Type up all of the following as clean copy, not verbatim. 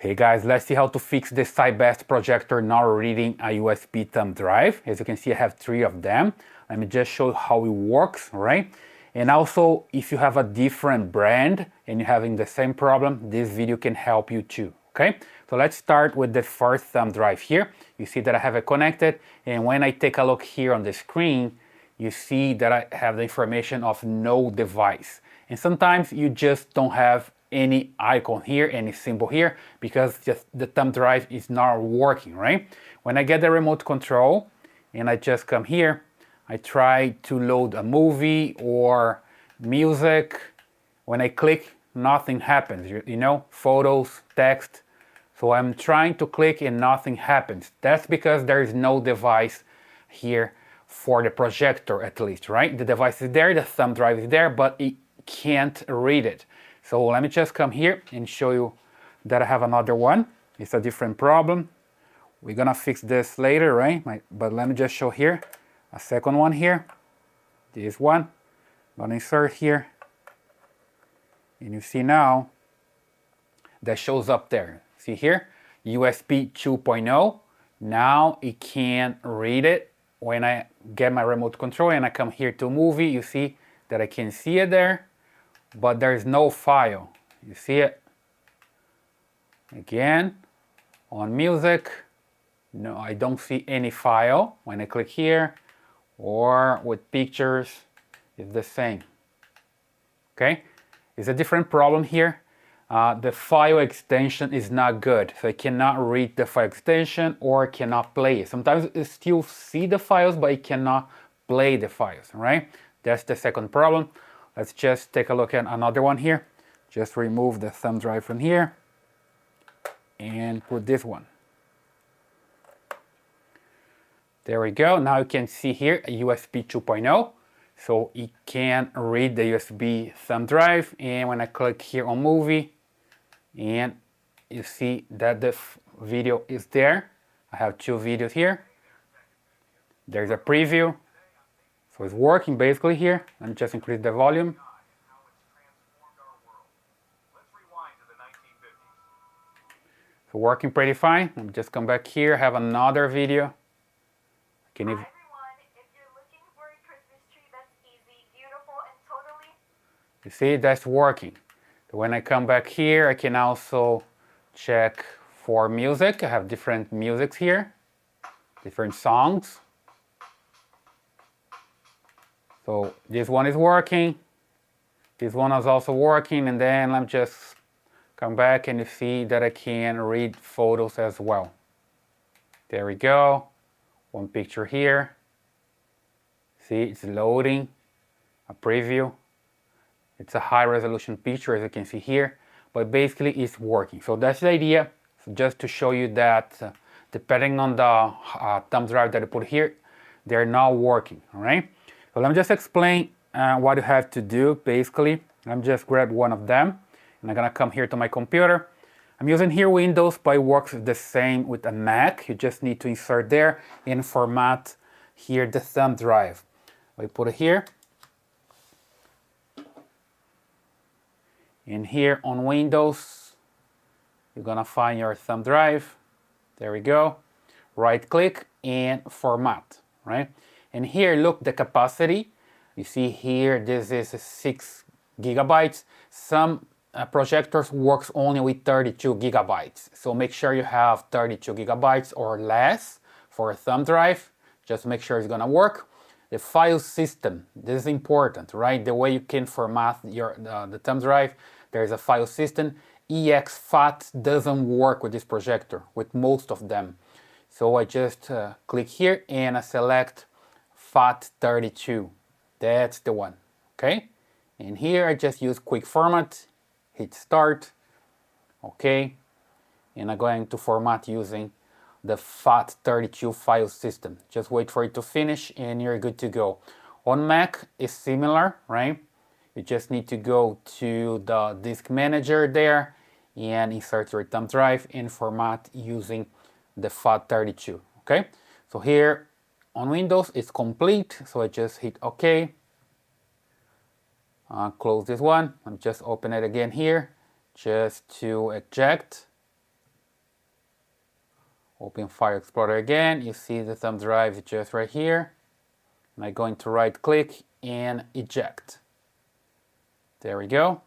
Hey guys, let's see how to fix this CiBest projector not reading a USB thumb drive. As you can see, I have 3 of them. Let me just show you how it works, right? And also, if you have a different brand and you're having the same problem, this video can help you too, okay? So let's start with the first thumb drive here. You see that I have it connected, and when I take a look here on the screen, you see that I have the information of no device. And sometimes you just don't have any icon here, any symbol here, because just the thumb drive is not working, right? When I get the remote control and I just come here, I try to load a movie or music. When I click, nothing happens, you know, photos, text. So I'm trying to click and nothing happens. That's because there is no device here for the projector, at least, right? The device is there, the thumb drive is there, but it can't read it. So let me just come here and show you that I have another one. It's a different problem. We're gonna fix this later, right? But let me just show here a second one here. This one. I'm gonna insert here. And you see now that shows up there. See here? USB 2.0. Now it can read it. When I get my remote control and I come here to movie, you see that I can see it there, but there's no file. You see it? Again, on music, no, I don't see any file. When I click here, or with pictures, it's the same. Okay? It's a different problem here. The file extension is not good, so I cannot read the file extension or cannot play it. Sometimes it still see the files, but it cannot play the files, right? That's the second problem. Let's just take a look at another one here. Just remove the thumb drive from here and put this one. There we go. Now you can see here a USB 2.0. So it can read the USB thumb drive. And when I click here on movie, and you see that the video is there. I have 2 videos here. There's a preview. So it's working basically here. Let me just increase the volume. So working pretty fine. Let me just come back here. I have another video. Can you... Hi everyone, if you're looking for a Christmas tree that's easy, beautiful, and totally... You see, that's working. So when I come back here, I can also check for music. I have different musics here, different songs. So this one is working. This one is also working, and then let me just come back and you see that I can read photos as well. There we go. One picture here. See, it's loading a preview. It's a high resolution picture, as you can see here, but basically it's working. So that's the idea. So just to show you that depending on the thumb drive that I put here, they're not working, all right? So let me just explain what you have to do. Basically, let me just grab one of them, and I'm gonna come here to my computer. I'm using here Windows, but it works the same with a Mac. You just need to insert there and format here the thumb drive. I put it here. And here on Windows, you're gonna find your thumb drive. There we go. Right click and format, right? And here, look, the capacity. You see here, this is 6 gigabytes. Some projectors works only with 32 gigabytes. So make sure you have 32 gigabytes or less for a thumb drive. Just make sure it's gonna work. The file system, this is important, right? The way you can format the thumb drive, there's a file system. exFAT doesn't work with this projector, with most of them. So I just click here and I select FAT32. That's the one, okay? And here I just use quick format, hit start, okay? And I'm going to format using the FAT32 file system. Just wait for it to finish and you're good to go. On Mac, it's similar, right? You just need to go to the disk manager there and insert your thumb drive and format using the FAT32, okay? So here on Windows, it's complete, so I just hit OK. Close this one and just open it again here, just to eject. Open File Explorer again. You see the thumb drive is just right here. And I'm going to right click and eject. There we go.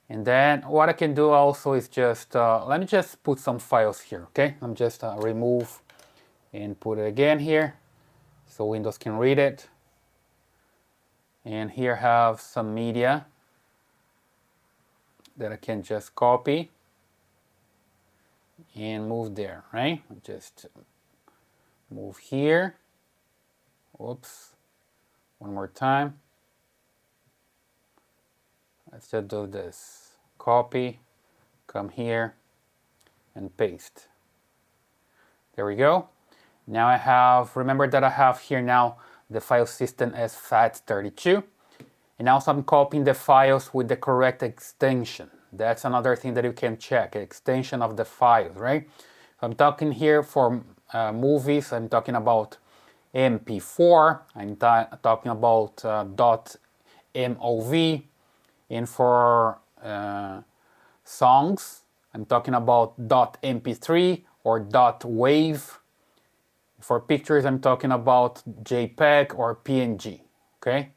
And then what I can do also is just, let me just put some files here, okay? I'm just remove and put it again here so Windows can read it. And here I have some media that I can just copy and move there, right? Just move here. Oops. One more time. Let's just do this. Copy, come here, and paste. There we go. Now I have, remember that I have here now the file system as FAT32. And also I'm copying the files with the correct extension. That's another thing that you can check, extension of the files, right? So I'm talking here for movies, I'm talking about MP4, I'm talking about .mov, and for songs, I'm talking about .mp3 or .wave. For pictures, I'm talking about JPEG or PNG, okay?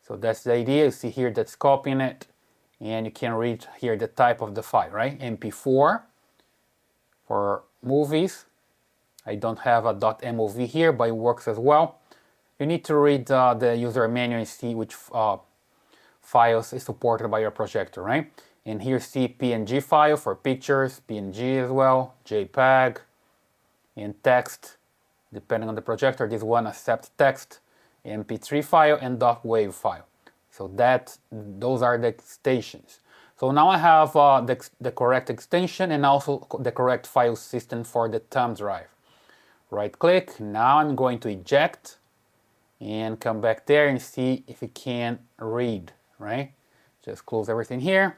So that's the idea. You see here that's copying it, and you can read here the type of the file, right? MP4 for movies. I don't have a .mov here, but it works as well. You need to read the user manual and see which files is supported by your projector, right? And here see PNG file for pictures, PNG as well, JPEG, and text, depending on the projector. This one accepts text, MP3 file, and .wave file. So those are the extensions. So now I have the correct extension and also the correct file system for the thumb drive. Right click, now I'm going to eject and come back there and see if it can read, right? Just close everything here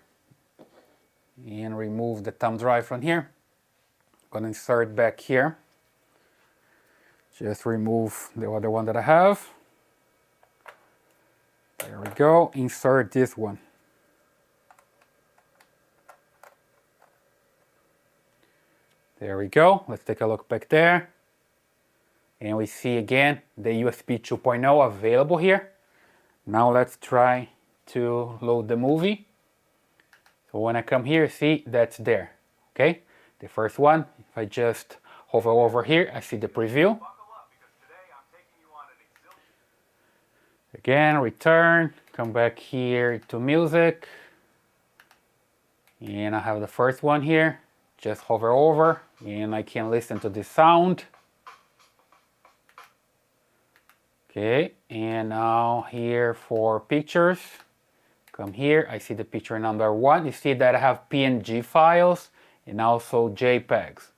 and remove the thumb drive from here. I'm gonna insert back here. Just remove the other one that I have. There we go, insert this one. There we go, let's take a look back there. And we see again the USB 2.0 available here. Now let's try to load the movie. So when I come here, see that's there, okay? The first one, if I just hover over here, I see the preview. Again, return, come back here to music. And I have the first one here. Just hover over and I can listen to the sound. Okay, and now here for pictures, come here, I see the picture number 1. You see that I have PNG files and also JPEGs.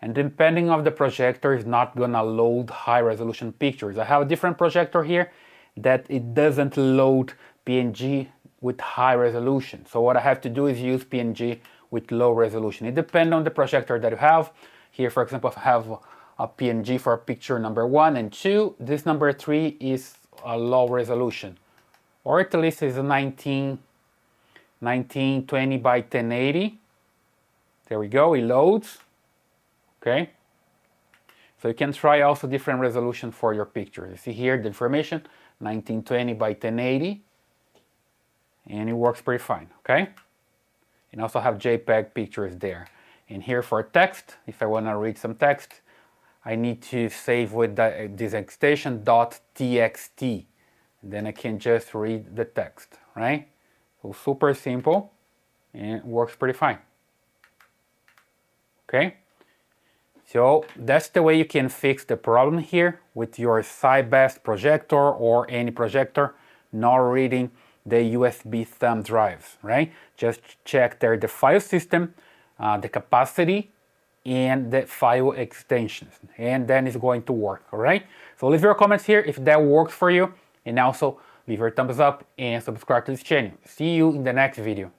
And depending on the projector, it's not gonna load high resolution pictures. I have a different projector here that it doesn't load PNG with high resolution. So what I have to do is use PNG with low resolution. It depends on the projector that you have. Here, for example, if I have a PNG for picture number 1 and 2, this number 3 is a low resolution, or at least is a 1920 by 1080. There we go, it loads. Okay, so you can try also different resolution for your picture. You see here the information, 1920 by 1080, and it works pretty fine. Okay, and also have JPEG pictures there. And here for text, if I want to read some text, I need to save with this extension .txt, and then I can just read the text, right? So super simple and works pretty fine. Okay, so that's the way you can fix the problem here with your CiBest projector or any projector not reading the USB thumb drives, right? Just check there the file system, the capacity, and the file extensions, and then it's going to work. All right, so leave your comments here if that works for you, and also leave your thumbs up and subscribe to this channel. See you in the next video.